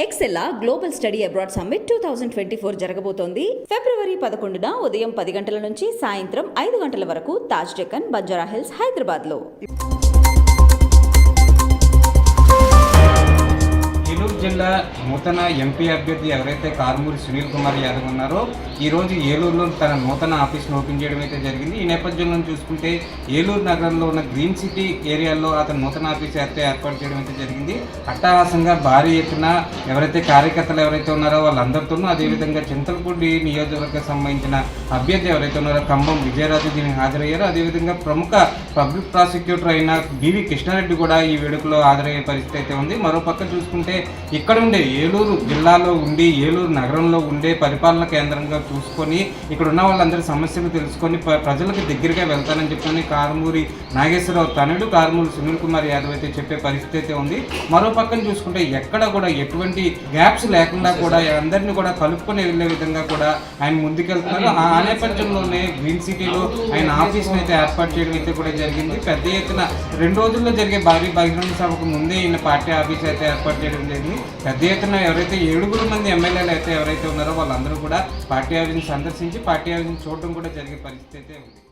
ఎక్సెల్లా global study abroad summit 2024 జరగబోతోంది. ఫిబ్రవరి 11న ఉదయం 10 గంటల నుంచి సాయంత్రం 5 గంటల వరకు తాజ్ డెక్కన్, బంజారా హిల్స్, హైదరాబాద్లో. ఏలూరు జిల్లా నూతన ఎంపీ అభ్యర్థి ఎవరైతే కారుమూరి సునీల్ కుమార్ యాదవ్ ఉన్నారో ఈరోజు ఏలూరులో తన నూతన ఆఫీస్ను ఓపెన్ చేయడం అయితే జరిగింది. ఈ నేపథ్యంలో చూసుకుంటే ఏలూరు నగరంలో ఉన్న గ్రీన్ సిటీ ఏరియాలో అతను నూతన ఆఫీస్ అయితే ఏర్పాటు చేయడం అయితే జరిగింది. అట్టహాసంగా భారీ ఎత్తున ఎవరైతే కార్యకర్తలు ఎవరైతే ఉన్నారో వాళ్ళందరితోనూ, అదేవిధంగా చింతలపూడి నియోజకవర్గం సంబంధించిన అభ్యర్థి ఎవరైతే ఉన్నారో కంబం విజయరాజు దీనికి హాజరయ్యారో, అదేవిధంగా ప్రముఖ పబ్లిక్ ప్రాసిక్యూటర్ అయిన బివి కృష్ణారెడ్డి కూడా ఈ వేడుకలో హాజరయ్యే పరిస్థితి అయితే ఉంది. మరోపక్క చూసుకుంటే ఇక్కడ ఉండే ఏలూరు జిల్లాలో ఉండి ఏలూరు నగరంలో ఉండే పరిపాలన కేంద్రంగా చూసుకొని ఇక్కడ ఉన్న వాళ్ళందరి సమస్యలు తెలుసుకొని ప్రజలకు దగ్గరగా వెళ్తానని చెప్పని కారుమూరి నాగేశ్వరరావు తనయుడు కారుమూరి సునీల్ కుమార్ యాదవ్ అయితే చెప్పే పరిస్థితి అయితే ఉంది. మరో పక్కన చూసుకుంటే ఎక్కడ కూడా ఎటువంటి గ్యాప్స్ లేకుండా కూడా అందరినీ కూడా కలుపుకొని వెళ్ళే విధంగా కూడా ఆయన ముందుకెళ్తున్నారు. ఆ నేపథ్యంలోనే గ్రీన్ సిటీలో ఆయన ఆఫీస్ని అయితే ఏర్పాటు చేయడం అయితే కూడా జరిగింది. పెద్ద ఎత్తున 2 రోజుల్లో జరిగే భారీ బహిరంగ సభకు ముందే ఈయన పార్టీ ఆఫీస్ అయితే ఏర్పాటు చేయడం జరిగింది. పెద్ద ఎత్తున ఎవరైతే 7 మంది ఎమ్మెల్యేలు అయితే ఎవరైతే ఉన్నారో వాళ్ళందరూ కూడా పార్టీ ఆఫీస్ని సందర్శించి పార్టీ ఆఫీస్ని చూడడం కూడా జరిగే పరిస్థితి అయితే ఉంది.